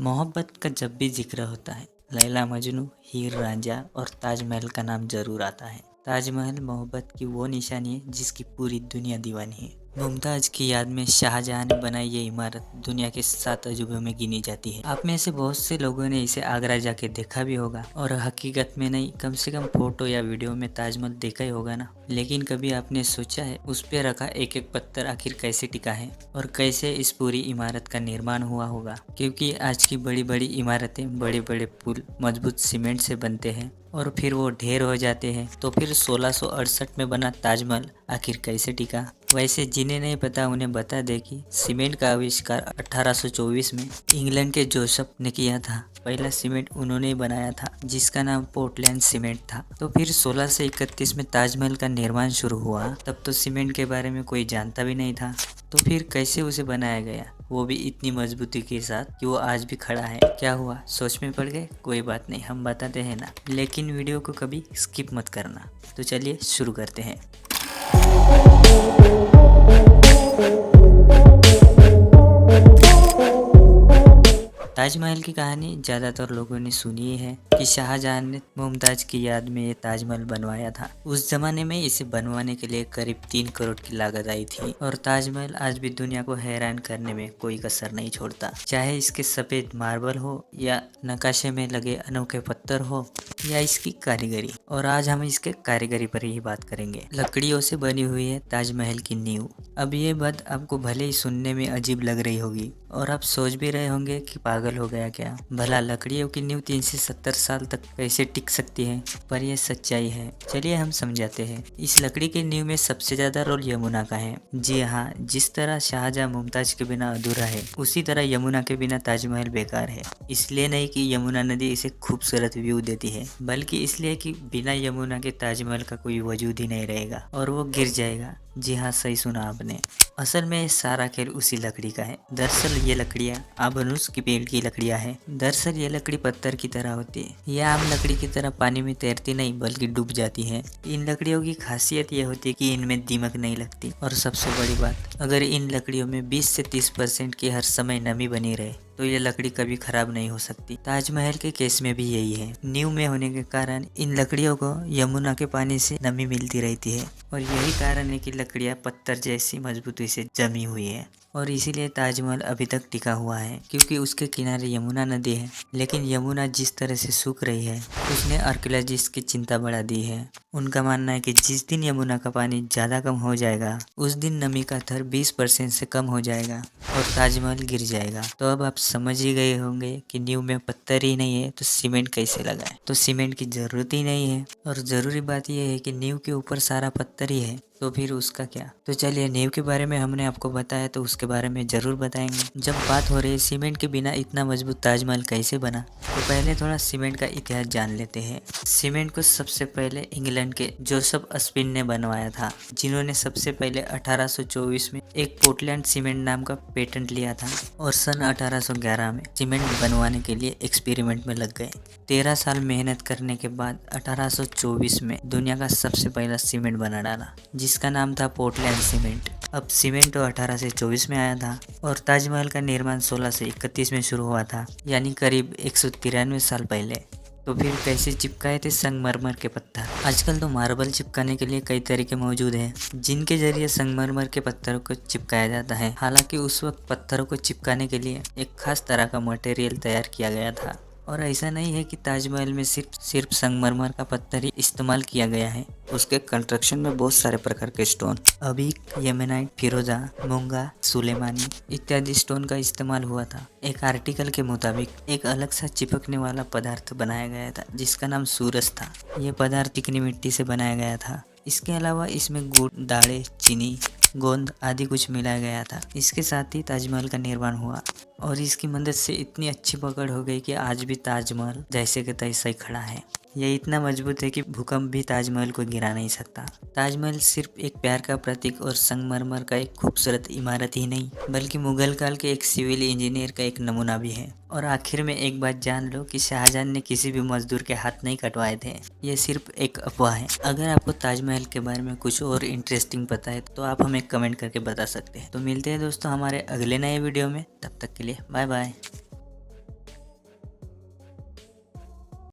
मोहब्बत का जब भी जिक्र होता है लैला मजनू, हीर रांझा और ताजमहल का नाम जरूर आता है। ताजमहल मोहब्बत की वो निशानी है जिसकी पूरी दुनिया दीवानी है। मुमताज की याद में शाहजहां ने बनाई ये इमारत दुनिया के 7 अजूबों में गिनी जाती है। आप में से बहुत से लोगों ने इसे आगरा जाके देखा भी होगा और हकीकत में नहीं, कम से कम फोटो या वीडियो में ताजमहल देखा ही होगा ना। लेकिन कभी आपने सोचा है उस पे रखा एक एक पत्थर आखिर कैसे टिका है और कैसे इस पूरी इमारत का निर्माण हुआ होगा? क्योंकि आज की बड़ी बड़ी इमारतें, बड़े बड़े पुल मजबूत सीमेंट से बनते हैं और फिर वो ढेर हो जाते हैं। तो फिर 1668 में बना ताजमहल आखिर कैसे टिका? वैसे जिन्हें नहीं पता उन्हें बता दे कि सीमेंट का आविष्कार 1824 में इंग्लैंड के जोसेफ ने किया था। पहला सीमेंट उन्होंने ही बनाया था जिसका नाम पोर्टलैंड सीमेंट था। तो फिर 1631 में ताजमहल का निर्माण शुरू हुआ। तब तो सीमेंट के बारे में कोई जानता भी नहीं था। तो फिर कैसे उसे बनाया गया, वो भी इतनी मजबूती के साथ कि वो आज भी खड़ा है? क्या हुआ, सोच में पड़ गए? कोई बात नहीं, हम बताते हैं ना। लेकिन वीडियो को कभी स्किप मत करना। तो चलिए शुरू करते हैं। ताजमहल की कहानी ज़्यादातर लोगों ने सुनी ही है कि शाहजहां ने मुमताज की याद में ये ताजमहल बनवाया था। उस जमाने में इसे बनवाने के लिए करीब 3 करोड़ की लागत आई थी और ताजमहल आज भी दुनिया को हैरान करने में कोई कसर नहीं छोड़ता। चाहे इसके सफ़ेद मार्बल हो या नक्काशे में लगे अनोखे पत्थर हो या इसकी कारीगरी। और आज हम इसके कारीगरी पर ही बात करेंगे। लकड़ियों से बनी हुई है ताजमहल की नींव। अब ये बात आपको भले ही सुनने में अजीब लग रही होगी और आप सोच भी रहे होंगे कि पागल हो गया क्या, भला लकड़ियों की नींव 3 से 70 साल तक कैसे टिक सकती है? पर यह सच्चाई है, चलिए हम समझाते हैं। इस लकड़ी की नींव में सबसे ज्यादा रोल यमुना का है। जी हाँ, जिस तरह शाहजहां मुमताज के बिना अधूरा है, उसी तरह यमुना के बिना ताजमहल बेकार है। इसलिए नहीं कि यमुना नदी इसे खूबसूरत व्यू देती है, बल्कि इसलिए कि बिना यमुना के ताजमहल का कोई वजूद ही नहीं रहेगा और वो गिर जाएगा। जी हाँ, सही सुना आपने। असल में सारा खेल उसी लकड़ी का है। दरअसल ये लकड़ियाँ आबनूस की पेड़ की लकड़ियाँ हैं। दरअसल ये लकड़ी पत्थर की तरह होती है। ये आम लकड़ी की तरह पानी में तैरती नहीं बल्कि डूब जाती है। इन लकड़ियों की खासियत ये होती है कि इनमें दीमक नहीं लगती और सबसे बड़ी बात, अगर इन लकड़ियों में 20 से 30% की हर समय नमी बनी रहे तो ये लकड़ी कभी खराब नहीं हो सकती। ताजमहल के केस में भी यही है। नींव में होने के कारण इन लकड़ियों को यमुना के पानी से नमी मिलती रहती है और यही कारण है कि लकड़ियां पत्थर जैसी मजबूती से जमी हुई है। और इसीलिए ताजमहल अभी तक टिका हुआ है क्योंकि उसके किनारे यमुना नदी है। लेकिन यमुना जिस तरह से सूख रही है उसने आर्कियोलॉजिस्ट की चिंता बढ़ा दी है। उनका मानना है कि जिस दिन यमुना का पानी ज़्यादा कम हो जाएगा उस दिन नमी का स्तर 20% से कम हो जाएगा और ताजमहल गिर जाएगा। तो अब आप समझ ही गए होंगे कि नींव में पत्थर ही नहीं है तो सीमेंट कैसे लगाए। तो सीमेंट की ज़रूरत ही नहीं है और ज़रूरी बात यह है कि नींव के ऊपर सारा पत्थर ही है, तो फिर उसका क्या। तो चलिए, नींव के बारे में हमने आपको बताया तो उसके बारे में ज़रूर बताएंगे। जब बात हो रही है सीमेंट के बिना इतना मजबूत ताजमहल कैसे बना, तो पहले थोड़ा सीमेंट का इतिहास जान लेते हैं। सीमेंट को सबसे पहले इंग्लैंड के जोसेफ अस्पिन ने बनवाया था, जिन्होंने सबसे पहले 1824 में एक पोर्टलैंड सीमेंट नाम का पेटेंट लिया था और सन 1811 में सीमेंट बनवाने के लिए एक्सपेरिमेंट में लग गए। 13 साल मेहनत करने के बाद 1824 में दुनिया का सबसे पहला सीमेंट बना डाला जिसका नाम था पोर्टलैंड सीमेंट। अब सीमेंट तो 1824 में आया था और ताजमहल का निर्माण 1631 में शुरू हुआ था, यानी करीब 193 साल पहले। तो फिर कैसे चिपकाए थे संगमरमर के पत्थर? आजकल तो मार्बल चिपकाने के लिए कई तरीके मौजूद हैं जिनके जरिए संगमरमर के पत्थरों को चिपकाया जाता है। हालांकि उस वक्त पत्थरों को चिपकाने के लिए एक खास तरह का मटेरियल तैयार किया गया था और ऐसा नहीं है कि ताजमहल में सिर्फ संगमरमर का पत्थर ही इस्तेमाल किया गया है। उसके कंस्ट्रक्शन में बहुत सारे प्रकार के स्टोन, अबीक, येमेनाइट, फिरोजा, मूंगा, सुलेमानी इत्यादि स्टोन का इस्तेमाल हुआ था। एक आर्टिकल के मुताबिक एक अलग सा चिपकने वाला पदार्थ बनाया गया था जिसका नाम सूरज था। यह पदार्थ चिकनी मिट्टी से बनाया गया था। इसके अलावा इसमें गुड़, दालें, चीनी, गोंद आदि कुछ मिलाया गया था। इसके साथ ही ताजमहल का निर्माण हुआ और इसकी मदद से इतनी अच्छी पकड़ हो गई कि आज भी ताजमहल जैसे कि तैसा ही खड़ा है। यह इतना मजबूत है कि भूकंप भी ताजमहल को गिरा नहीं सकता। ताजमहल सिर्फ एक प्यार का प्रतीक और संगमरमर का एक खूबसूरत इमारत ही नहीं बल्कि मुगल काल के एक सिविल इंजीनियर का एक नमूना भी है। और आखिर में एक बात जान लो कि शाहजहां ने किसी भी मजदूर के हाथ नहीं कटवाए थे। ये सिर्फ एक अफवाह है। अगर आपको ताजमहल के बारे में कुछ और इंटरेस्टिंग पता है तो आप हमें कमेंट करके बता सकते हैं। तो मिलते हैं दोस्तों हमारे अगले नए वीडियो में, तब तक के लिए बाय बाय।